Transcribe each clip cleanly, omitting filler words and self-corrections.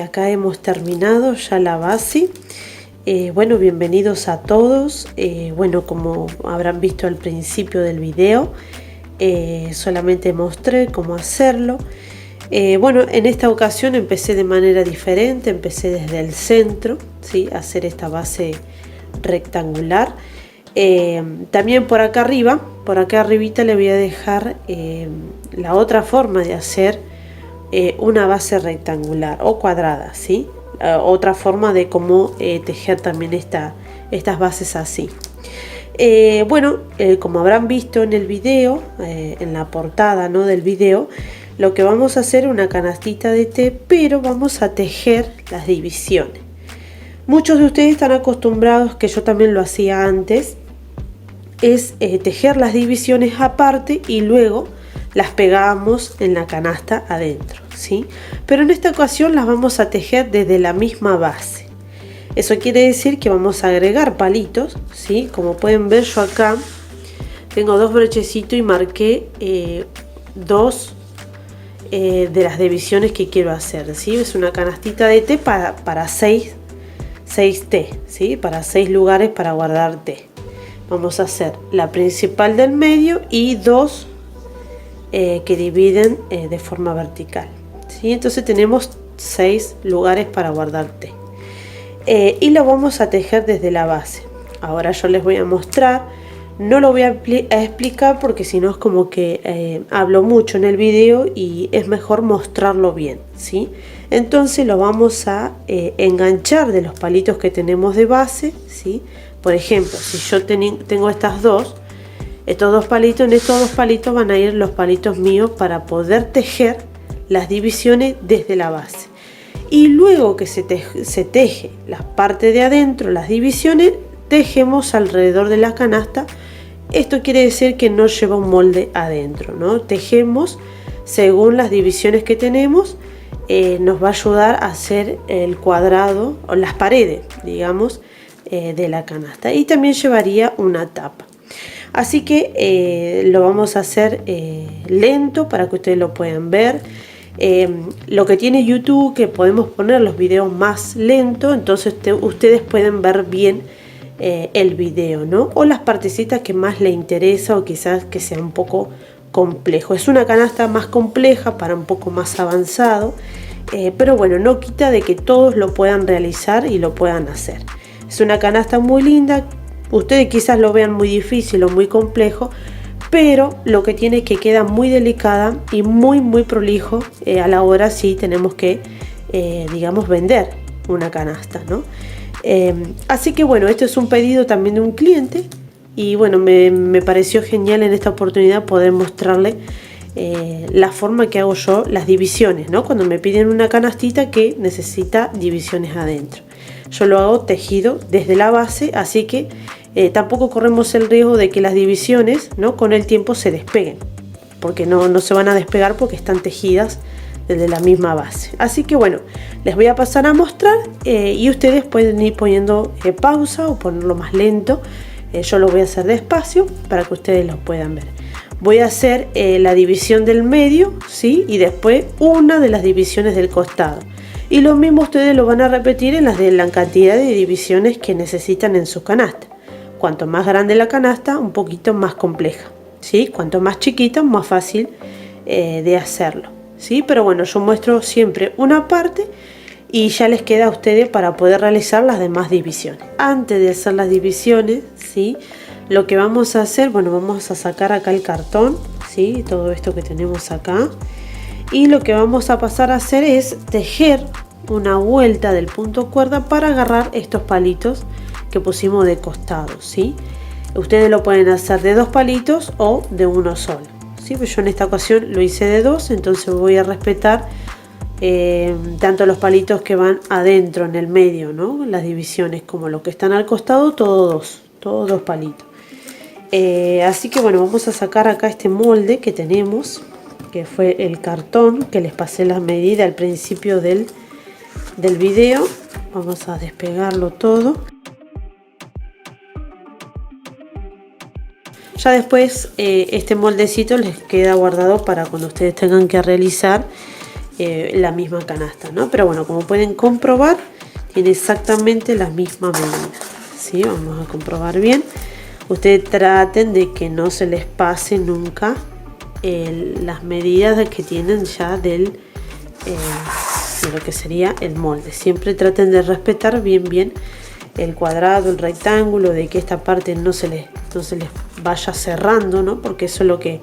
Acá hemos terminado ya la base. Bueno, bienvenidos a todos. Bueno, como habrán visto al principio del video, solamente mostré cómo hacerlo. Bueno, en esta ocasión empecé de manera diferente, empecé desde el centro, ¿sí? A hacer esta base rectangular. También por acá arriba, por acá arribita le voy a dejar la otra forma de hacer una base rectangular o cuadrada, ¿sí? Otra forma de cómo tejer también estas bases así. Bueno, como habrán visto en el video, en la portada, ¿no?, del video, lo que vamos a hacer es una canastita de té, pero vamos a tejer las divisiones. Muchos de ustedes están acostumbrados, que yo también lo hacía antes, es tejer las divisiones aparte y luego las pegamos en la canasta adentro, ¿sí? Pero en esta ocasión las vamos a tejer desde la misma base. Eso quiere decir que vamos a agregar palitos, ¿sí? Como pueden ver, yo acá tengo dos brochecitos y marqué dos de las divisiones que quiero hacer, ¿sí? Es una canastita de té para 6 té, ¿sí? Para 6 lugares para guardar té. Vamos a hacer la principal del medio y dos que dividen de forma vertical, ¿sí? Entonces tenemos 6 lugares para guardar té. Y lo vamos a tejer desde la base. Ahora yo les voy a mostrar, no lo voy a explicar porque si no es como que hablo mucho en el video y es mejor mostrarlo bien, ¿sí? Entonces lo vamos a enganchar de los palitos que tenemos de base, ¿sí? Por ejemplo, si yo tengo estos dos palitos, en estos dos palitos van a ir los palitos míos para poder tejer las divisiones desde la base. Y luego que se teje la parte de adentro, las divisiones, tejemos alrededor de la canasta. Esto quiere decir que no lleva un molde adentro, ¿no? Tejemos según las divisiones que tenemos. Nos va a ayudar a hacer el cuadrado o las paredes, digamos, de la canasta. Y también llevaría una tapa. Así que lo vamos a hacer lento para que ustedes lo puedan ver. Lo que tiene YouTube, que podemos poner los videos más lentos, entonces ustedes pueden ver bien el video, ¿no? O las partecitas que más les interesa o quizás que sea un poco complejo. Es una canasta más compleja para un poco más avanzado, pero bueno, no quita de que todos lo puedan realizar y lo puedan hacer. Es una canasta muy linda. Ustedes quizás lo vean muy difícil o muy complejo, pero lo que tiene es que queda muy delicada y muy prolijo a la hora si tenemos que, digamos, vender una canasta, ¿no? Así que bueno, esto es un pedido también de un cliente y bueno, me pareció genial en esta oportunidad poder mostrarle la forma que hago yo las divisiones, ¿no? Cuando me piden una canastita que necesita divisiones adentro. Yo lo hago tejido desde la base, así que tampoco corremos el riesgo de que las divisiones, ¿no?, con el tiempo se despeguen, porque no se van a despegar porque están tejidas desde la misma base. Así que bueno, les voy a pasar a mostrar y ustedes pueden ir poniendo pausa o ponerlo más lento. Yo lo voy a hacer despacio para que ustedes lo puedan ver. Voy a hacer la división del medio, ¿sí? Y después una de las divisiones del costado. Y lo mismo ustedes lo van a repetir en la cantidad de divisiones que necesitan en su canasta. Cuanto más grande la canasta, un poquito más compleja, ¿sí? Cuanto más chiquita, más fácil de hacerlo, ¿sí? Pero bueno, yo muestro siempre una parte y ya les queda a ustedes para poder realizar las demás divisiones. Antes de hacer las divisiones, ¿sí?, lo que vamos a hacer, bueno, vamos a sacar acá el cartón, ¿sí?, todo esto que tenemos acá. Y lo que vamos a pasar a hacer es tejer una vuelta del punto cuerda para agarrar estos palitos que pusimos de costado, ¿sí? Ustedes lo pueden hacer de 2 palitos o de uno solo, ¿sí? Pues yo en esta ocasión lo hice de 2, entonces voy a respetar tanto los palitos que van adentro en el medio, ¿no?, las divisiones, como los que están al costado, todos dos palitos. Así que bueno, vamos a sacar acá este molde que tenemos, que fue el cartón que les pasé las medidas al principio del video. Vamos a despegarlo todo. Ya después este moldecito les queda guardado para cuando ustedes tengan que realizar la misma canasta, ¿no? Pero bueno, como pueden comprobar, tiene exactamente la misma medida, ¿sí? Vamos a comprobar bien. Ustedes traten de que no se les pase nunca las medidas que tienen ya de lo que sería el molde. Siempre traten de respetar bien el cuadrado, el rectángulo, de que esta parte no se les vaya cerrando, ¿no? Porque eso es lo que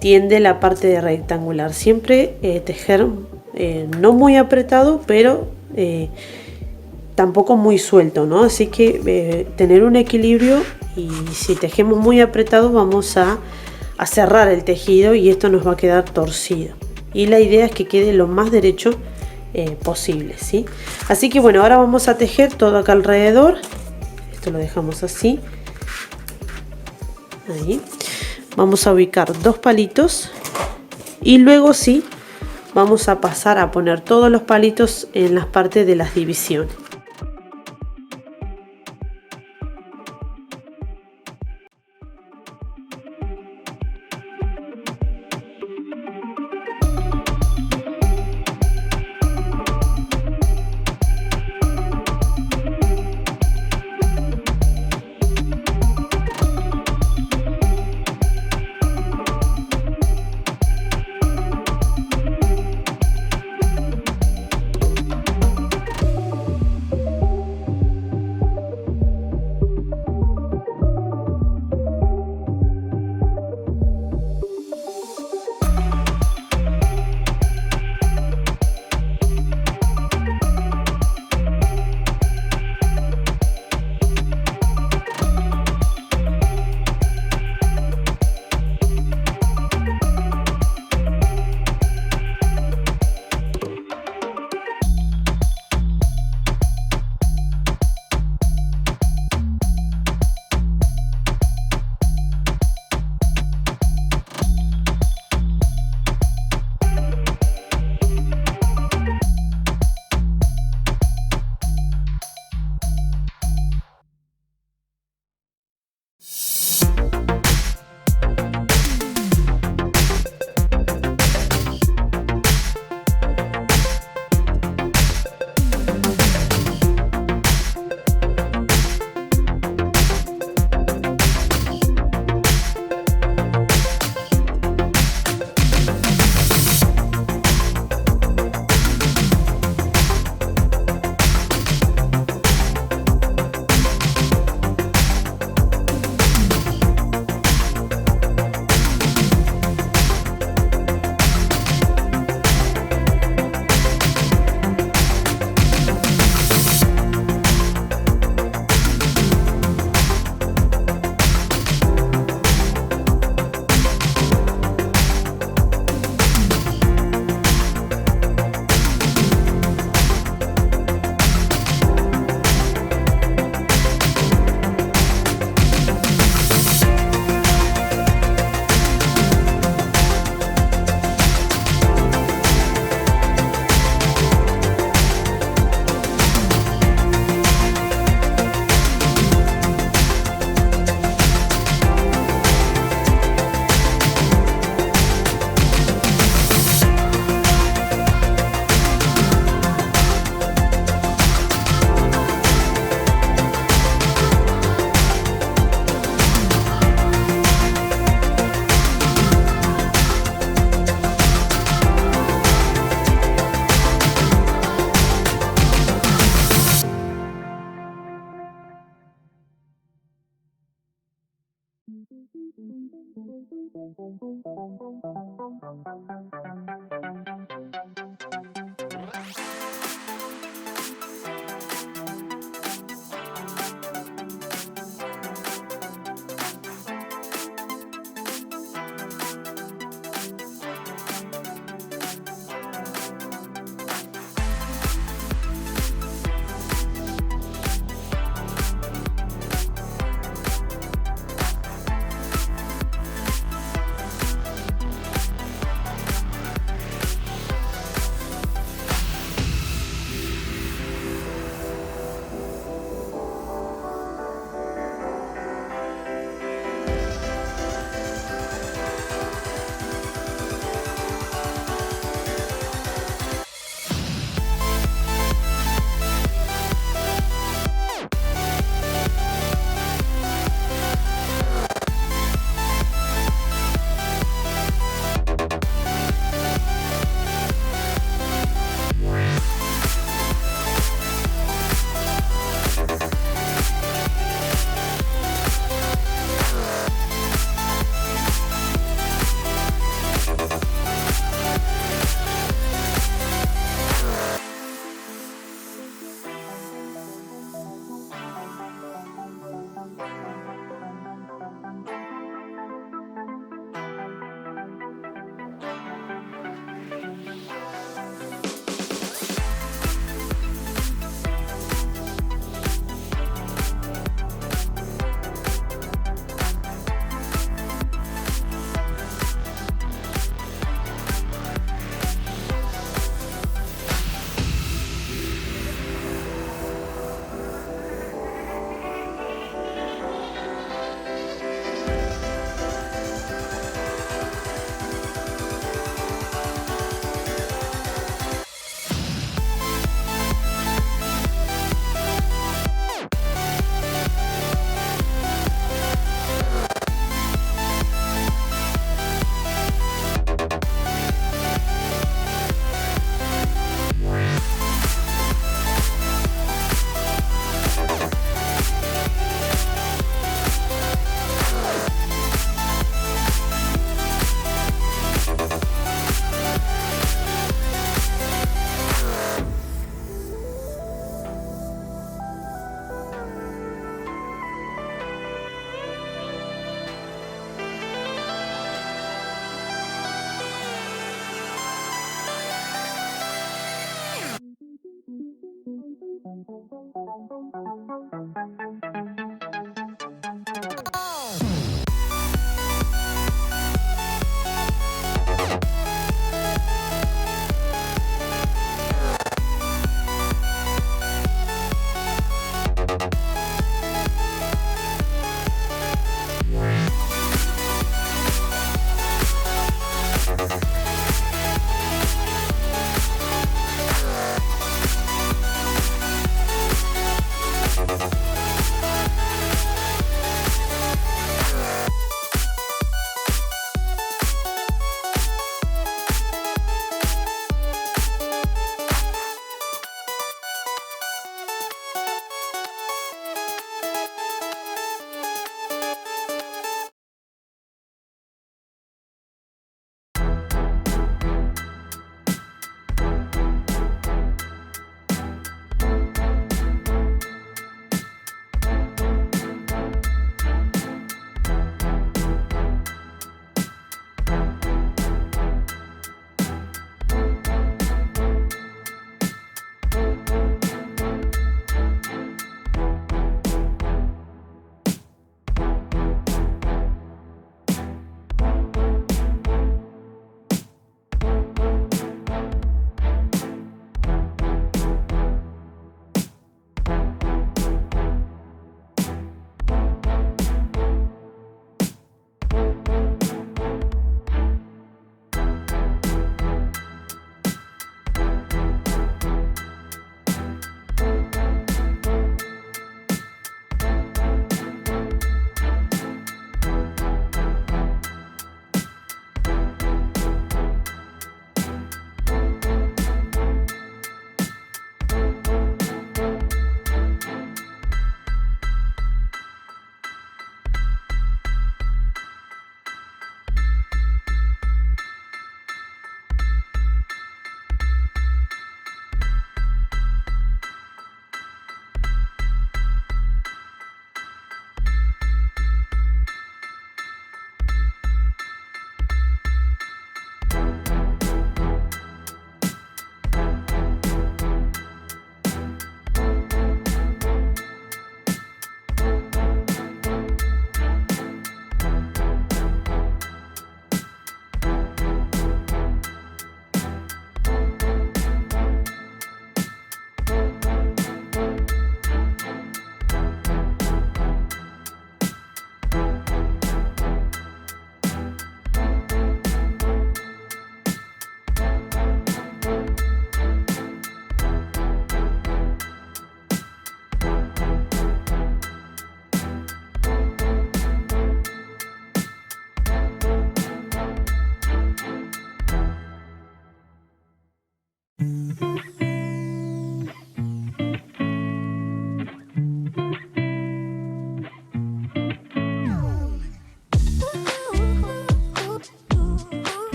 tiende la parte de rectangular. Siempre tejer no muy apretado, pero tampoco muy suelto, ¿no? Así que tener un equilibrio, y si tejemos muy apretado vamos a cerrar el tejido y esto nos va a quedar torcido. Y la idea es que quede lo más derecho posible, ¿sí? Así que bueno, ahora vamos a tejer todo acá alrededor. Esto lo dejamos así. Ahí. Vamos a ubicar 2 palitos y luego sí vamos a pasar a poner todos los palitos en las partes de las divisiones.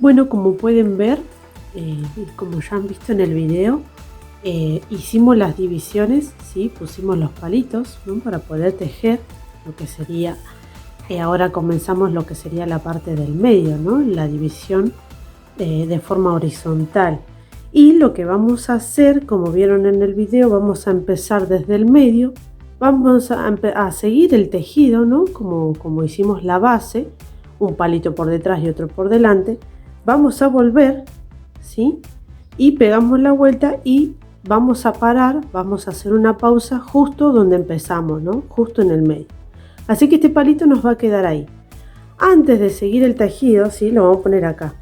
Bueno, como pueden ver, como ya han visto en el video, hicimos las divisiones, ¿sí? Pusimos los palitos, ¿no? Para poder tejer lo que sería, ahora comenzamos lo que sería la parte del medio, ¿no? La división de forma horizontal. Y lo que vamos a hacer, como vieron en el video, vamos a empezar desde el medio, vamos a seguir el tejido, ¿no? Como hicimos la base, un palito por detrás y otro por delante, vamos a volver, ¿sí? Y pegamos la vuelta y vamos a parar, vamos a hacer una pausa justo donde empezamos, ¿no? Justo en el medio. Así que este palito nos va a quedar ahí. Antes de seguir el tejido, ¿sí? Lo vamos a poner acá.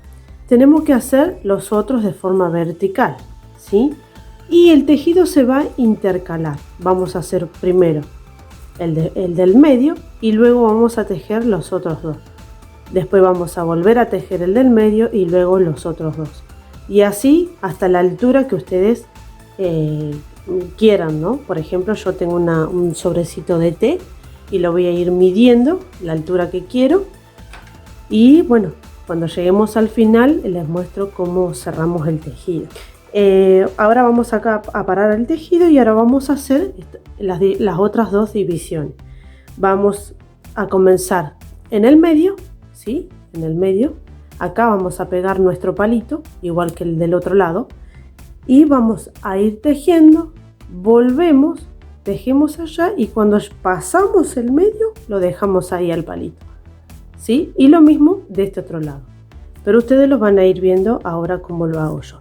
Tenemos que hacer los otros de forma vertical, ¿sí? Y el tejido se va a intercalar. Vamos a hacer primero el del medio y luego vamos a tejer los otros dos. Después vamos a volver a tejer el del medio y luego los otros dos. Y así hasta la altura que ustedes quieran, ¿no? Por ejemplo, yo tengo un sobrecito de té y lo voy a ir midiendo la altura que quiero. Y bueno, cuando lleguemos al final les muestro cómo cerramos el tejido. Ahora vamos acá a parar el tejido y ahora vamos a hacer las otras dos divisiones. Vamos a comenzar en el medio, ¿sí? En el medio. Acá vamos a pegar nuestro palito, igual que el del otro lado. Y vamos a ir tejiendo, volvemos, tejemos allá y cuando pasamos el medio lo dejamos ahí al palito, ¿sí? Y lo mismo de este otro lado. Pero ustedes los van a ir viendo ahora cómo lo hago yo.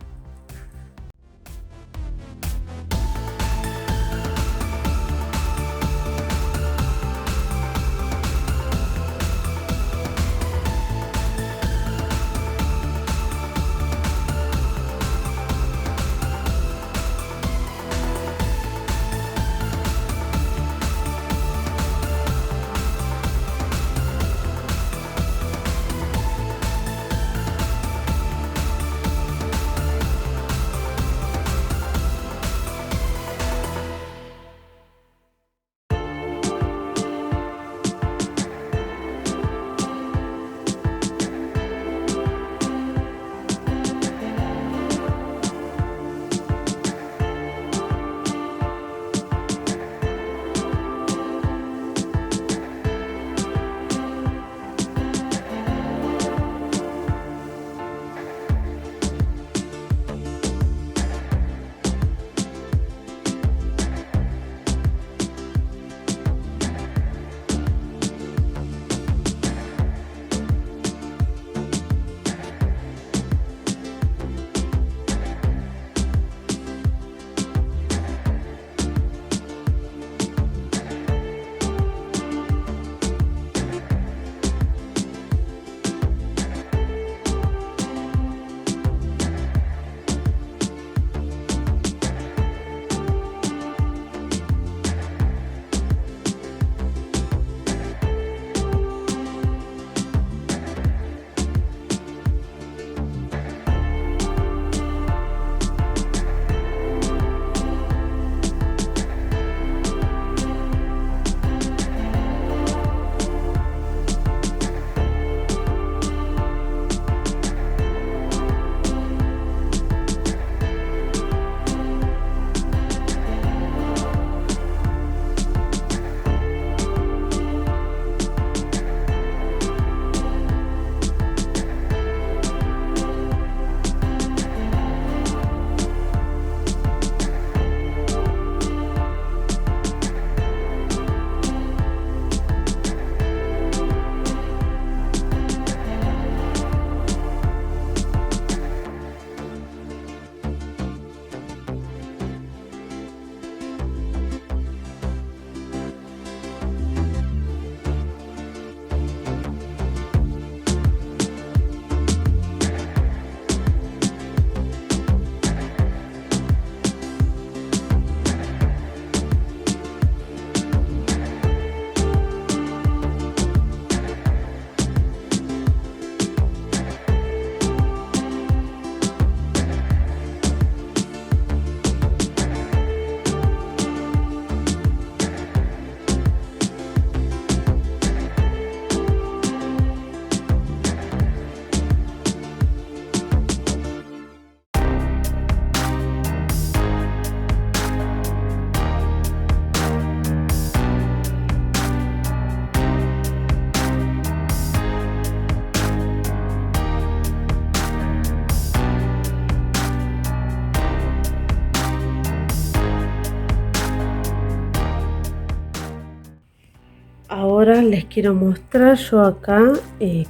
Ahora les quiero mostrar, yo acá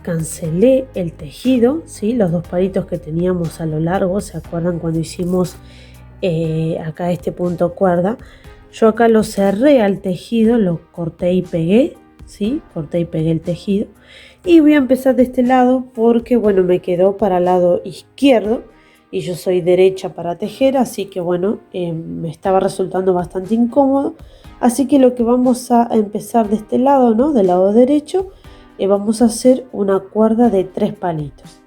cancelé el tejido, ¿sí? Los dos palitos que teníamos a lo largo, ¿se acuerdan cuando hicimos acá este punto cuerda? Yo acá lo cerré al tejido, lo corté y pegué, ¿sí? Corté y pegué el tejido. Y voy a empezar de este lado porque, bueno, me quedó para el lado izquierdo y yo soy derecha para tejer, así que, bueno, me estaba resultando bastante incómodo. Así que lo que vamos a empezar de este lado, ¿no? Del lado derecho, vamos a hacer una cuerda de 3 palitos.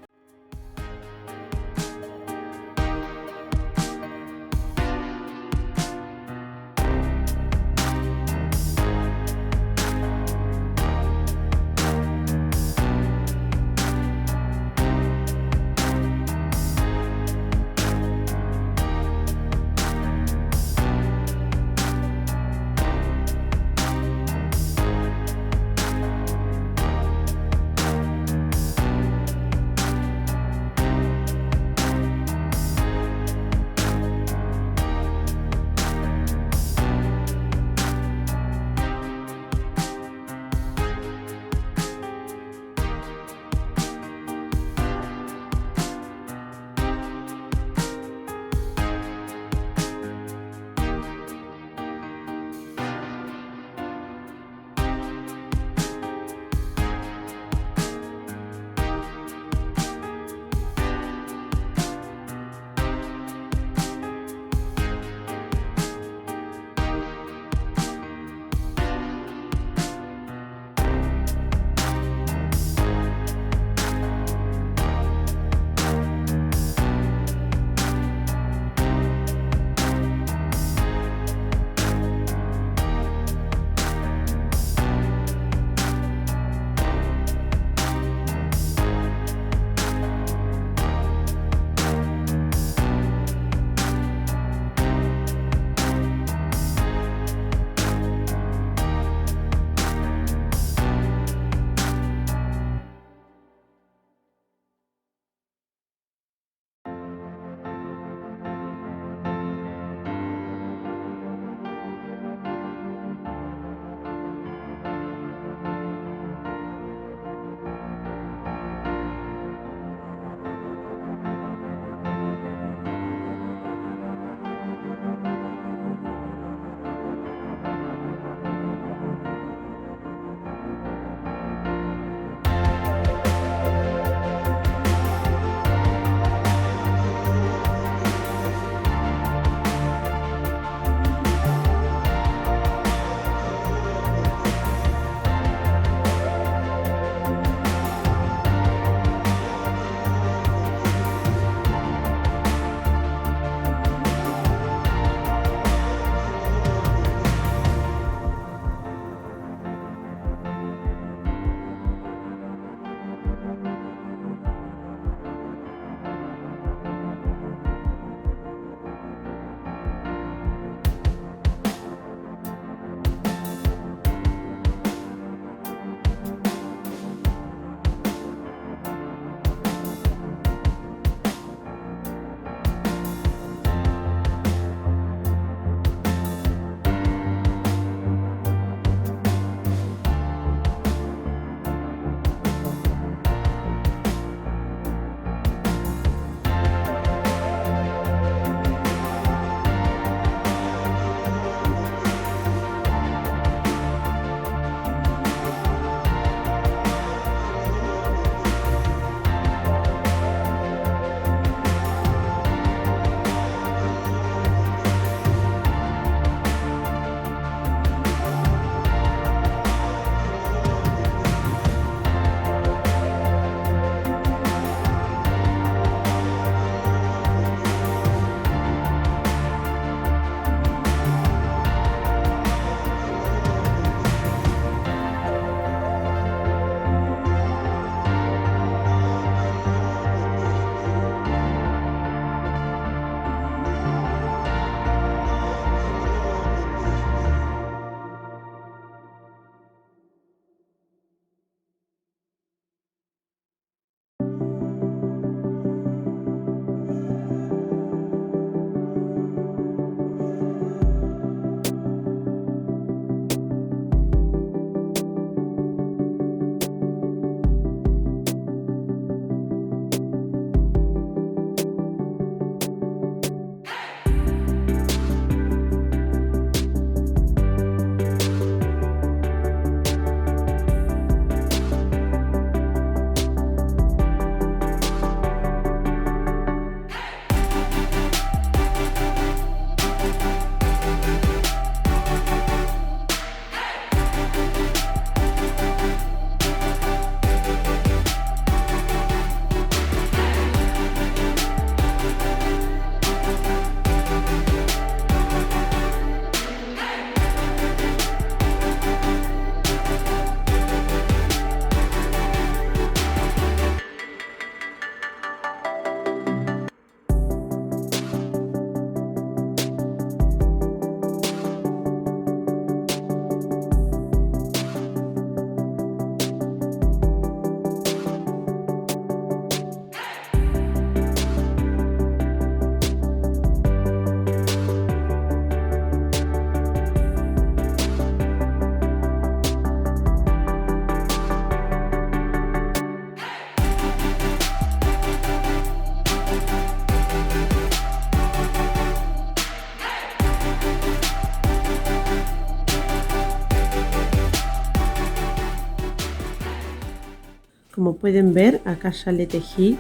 como pueden ver, acá ya le tejí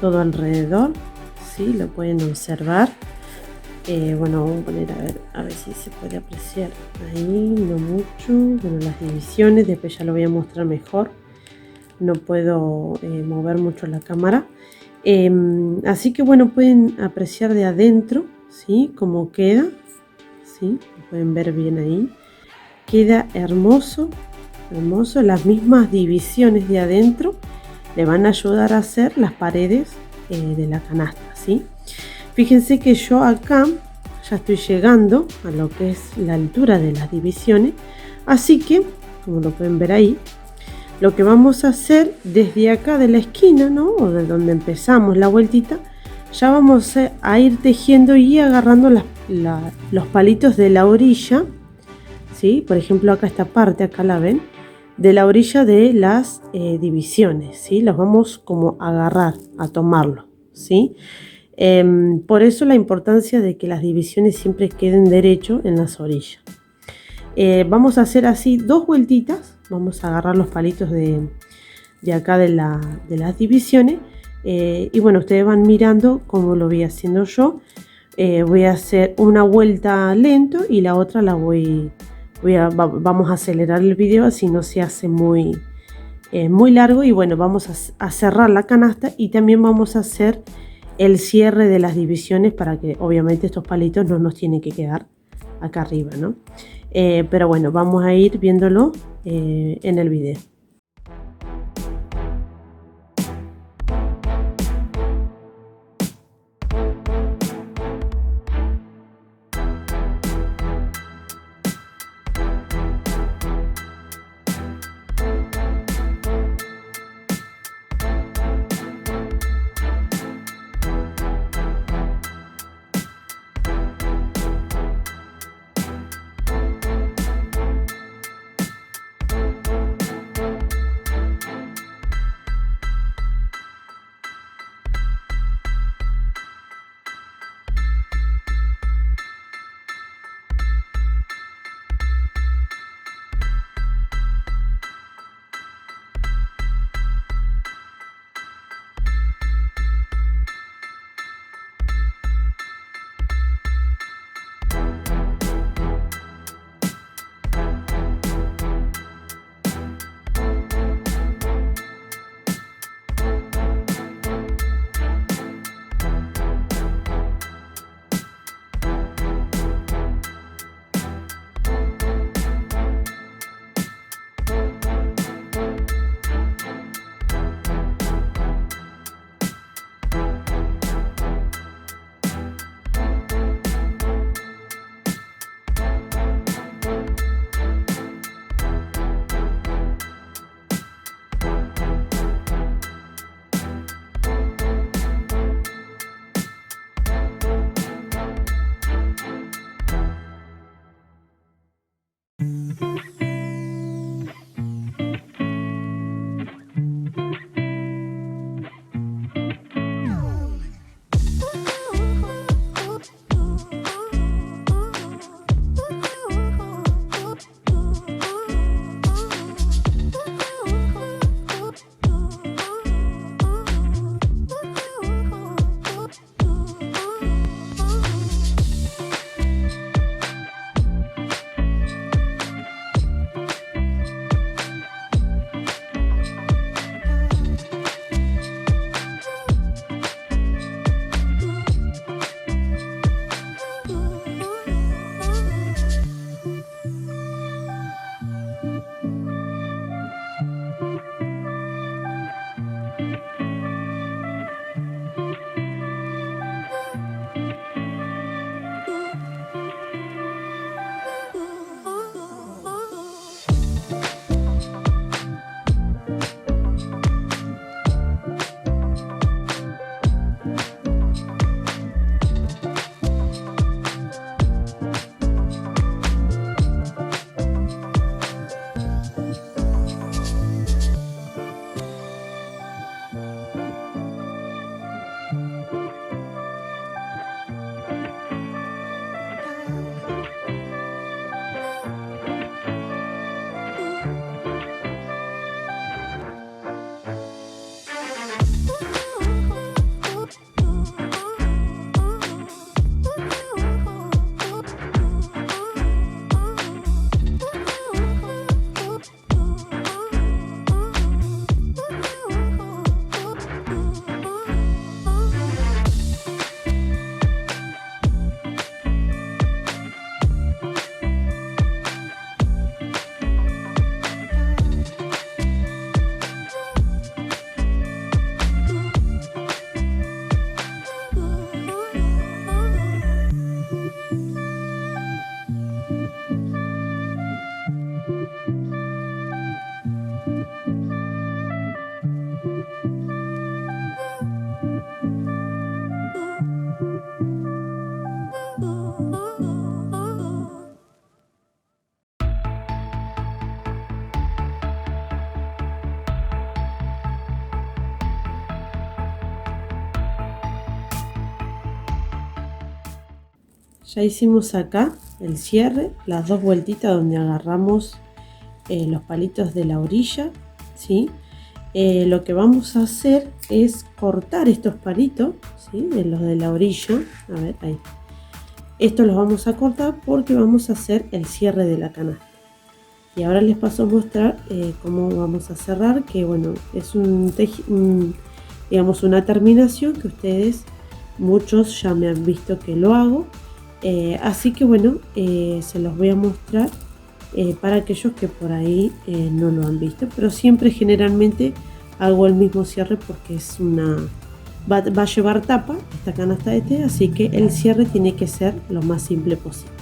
todo alrededor, ¿sí? Lo pueden observar. Bueno, vamos a poner a ver si se puede apreciar ahí, no mucho. Bueno, las divisiones, después ya lo voy a mostrar mejor. No puedo mover mucho la cámara. Así que bueno, pueden apreciar de adentro, ¿sí? Cómo queda, ¿sí? Lo pueden ver bien ahí. Queda hermoso, hermoso. Las mismas divisiones de adentro le van a ayudar a hacer las paredes de la canasta, ¿sí? Fíjense que yo acá ya estoy llegando a lo que es la altura de las divisiones, así que, como lo pueden ver ahí, lo que vamos a hacer desde acá de la esquina, ¿no? O de donde empezamos la vueltita, ya vamos a ir tejiendo y agarrando los palitos de la orilla, ¿sí? Por ejemplo, acá esta parte, acá la ven, de la orilla de las divisiones, ¿sí? Los vamos como a agarrar, a tomarlo, ¿sí? Por eso la importancia de que las divisiones siempre queden derecho en las orillas. Vamos a hacer así 2 vueltitas. Vamos a agarrar los palitos de acá de las divisiones. Y bueno, ustedes van mirando cómo lo voy haciendo yo. Voy a hacer una vuelta lento y la otra la vamos a acelerar el video, así no se hace muy largo. Y bueno, vamos a cerrar la canasta y también vamos a hacer el cierre de las divisiones para que obviamente estos palitos no nos tienen que quedar acá arriba, ¿no? Pero bueno, vamos a ir viéndolo en el video. ya hicimos acá el cierre, las dos vueltitas donde agarramos los palitos de la orilla, ¿sí? Lo que vamos a hacer es cortar estos palitos, ¿sí? De los de la orilla, a ver, ahí. Estos los vamos a cortar porque vamos a hacer el cierre de la canasta. Y ahora les paso a mostrar cómo vamos a cerrar, que bueno, es digamos una terminación que ustedes, muchos ya me han visto que lo hago. Así que bueno, se los voy a mostrar para aquellos que por ahí no lo han visto, pero siempre generalmente hago el mismo cierre porque es va a llevar tapa esta canasta de té, así que el cierre tiene que ser lo más simple posible.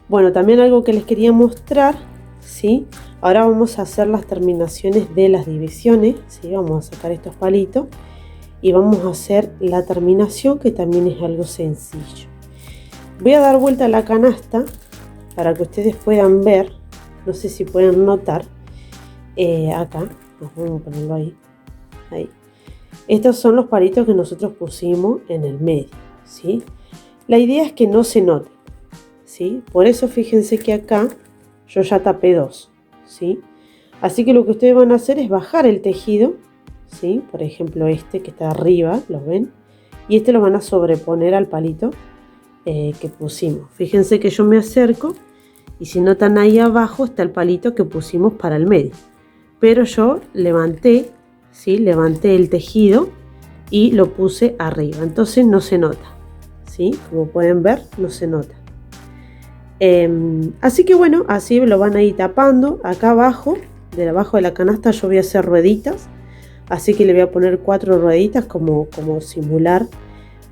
Bueno, también algo que les quería mostrar, ¿sí? Ahora vamos a hacer las terminaciones de las divisiones, ¿sí? Vamos a sacar estos palitos y vamos a hacer la terminación, que también es algo sencillo. Voy a dar vuelta a la canasta para que ustedes puedan ver, no sé si pueden notar, acá, vamos a ponerlo ahí, ahí. Estos son los palitos que nosotros pusimos en el medio, ¿sí? La idea es que no se note, ¿sí? Por eso fíjense que acá yo ya tapé dos, ¿sí? Así que lo que ustedes van a hacer es bajar el tejido, ¿sí? Por ejemplo este que está arriba, ¿lo ven? Y este lo van a sobreponer al palito que pusimos. Fíjense que yo me acerco y si notan ahí abajo está el palito que pusimos para el medio. Pero yo levanté, ¿sí? Levanté el tejido y lo puse arriba. Entonces no se nota, ¿sí? Como pueden ver, no se nota. Así que bueno, así lo van a ir tapando. Acá abajo, abajo de la canasta, yo voy a hacer rueditas. Así que le voy a poner 4 rueditas como simular,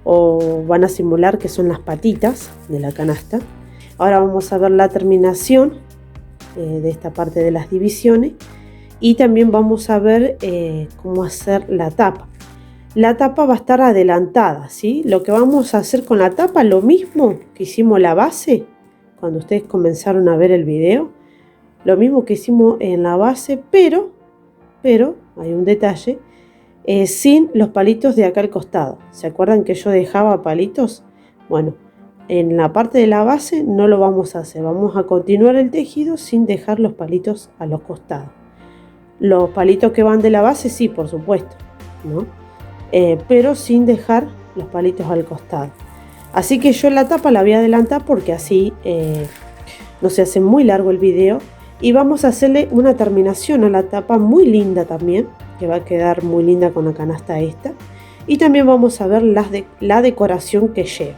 o van a simular que son las patitas de la canasta. Ahora vamos a ver la terminación de esta parte de las divisiones. Y también vamos a ver cómo hacer la tapa. La tapa va a estar adelantada, ¿sí? Lo que vamos a hacer con la tapa, lo mismo que hicimos la base, cuando ustedes comenzaron a ver el video. Lo mismo que hicimos en la base, pero hay un detalle, sin los palitos de acá al costado. ¿Se acuerdan que yo dejaba palitos? Bueno, en la parte de la base no lo vamos a hacer. Vamos a continuar el tejido sin dejar los palitos a los costados. Los palitos que van de la base, sí, por supuesto, ¿no? Pero sin dejar los palitos al costado. Así que yo la tapa la voy a adelantar porque así no se hace muy largo el video. Y vamos a hacerle una terminación a la tapa muy linda también, que va a quedar muy linda con la canasta esta. Y también vamos a ver la decoración que lleva.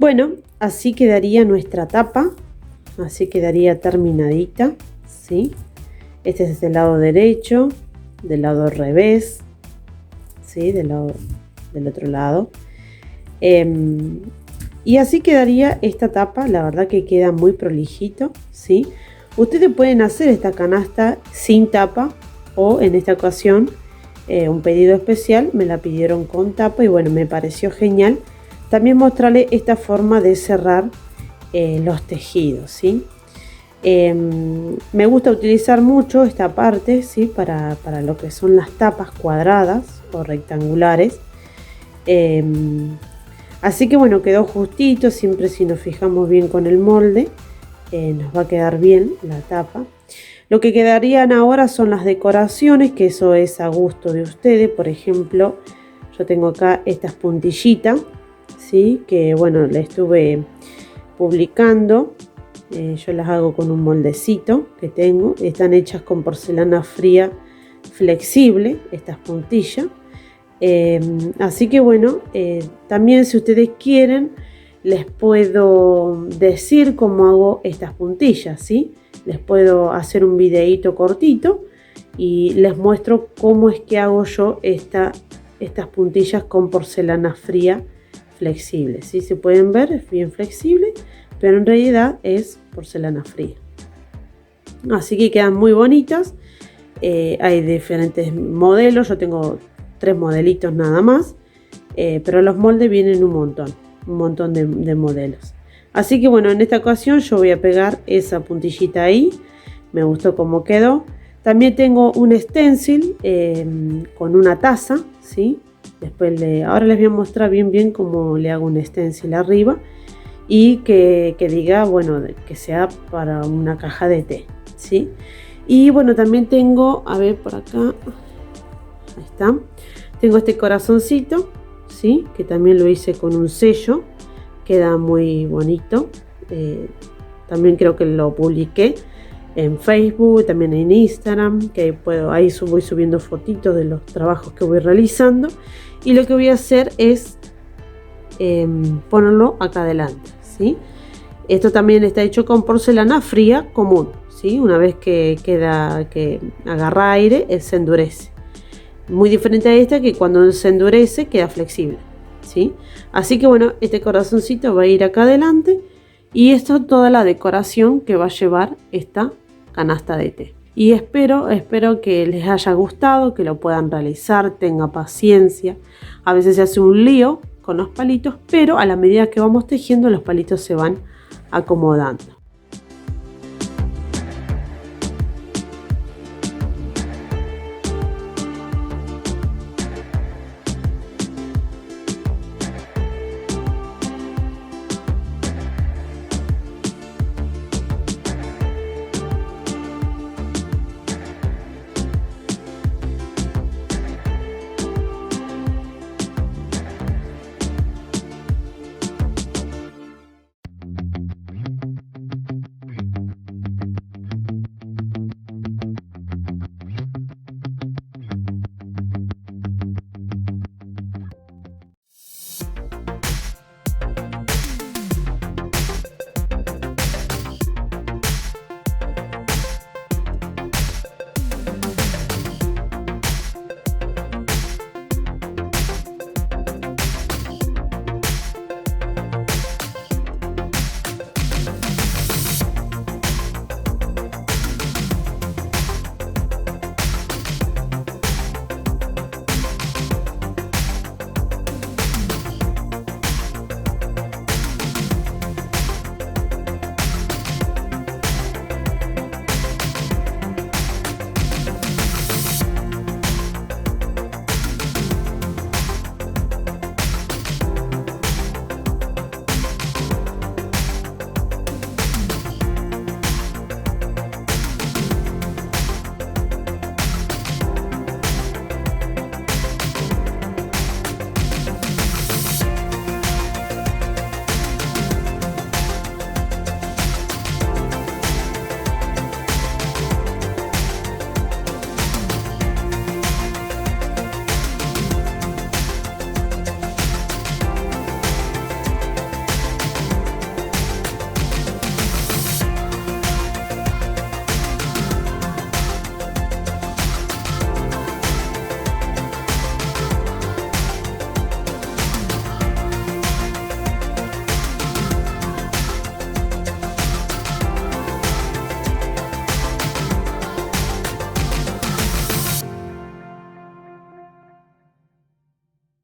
Bueno, así quedaría nuestra tapa, así quedaría terminadita, ¿sí? Este es del lado derecho, del lado revés, ¿sí? Del otro lado. Y así quedaría esta tapa, la verdad que queda muy prolijito, ¿sí? Ustedes pueden hacer esta canasta sin tapa o en esta ocasión un pedido especial me la pidieron con tapa y bueno, me pareció genial. También mostrarles esta forma de cerrar los tejidos, ¿sí? Me gusta utilizar mucho esta parte, ¿sí? para lo que son las tapas cuadradas o rectangulares. Así que bueno, quedó justito. Siempre si nos fijamos bien con el molde nos va a quedar bien la tapa. Lo que quedarían ahora son las decoraciones, que eso es a gusto de ustedes. Por ejemplo, yo tengo acá estas puntillitas, ¿sí? Que bueno, le estuve publicando. Yo las hago con un moldecito que tengo. Están hechas con porcelana fría flexible, estas puntillas. Así que bueno, también si ustedes quieren les puedo decir cómo hago estas puntillas, ¿sí? Les puedo hacer un videíto cortito y les muestro cómo es que hago yo estas puntillas con porcelana fría flexible, ¿sí? Se pueden ver, es bien flexible, pero en realidad es porcelana fría. Así que quedan muy bonitas. Hay diferentes modelos, yo tengo 3 modelitos nada más, pero los moldes vienen un montón de modelos. Así que bueno, en esta ocasión yo voy a pegar esa puntillita ahí. Me gustó cómo quedó. También tengo un stencil con una taza, ¿sí? Ahora les voy a mostrar bien cómo le hago un stencil arriba y que diga, bueno, que sea para una caja de té, ¿sí? Y bueno, también tengo, a ver por acá, ahí está. Tengo este corazoncito, ¿sí? Que también lo hice con un sello. Queda muy bonito. También creo que lo publiqué en Facebook, también en Instagram, que ahí voy subiendo fotitos de los trabajos que voy realizando. Y lo que voy a hacer es ponerlo acá adelante, ¿sí? Esto también está hecho con porcelana fría común, ¿sí? Una vez que agarra aire, se endurece. Muy diferente a esta, que cuando se endurece queda flexible, ¿sí? Así que bueno, este corazoncito va a ir acá adelante y esto es toda la decoración que va a llevar esta canasta de té. Y espero que les haya gustado, que lo puedan realizar, tengan paciencia. A veces se hace un lío con los palitos, pero a la medida que vamos tejiendo los palitos se van acomodando.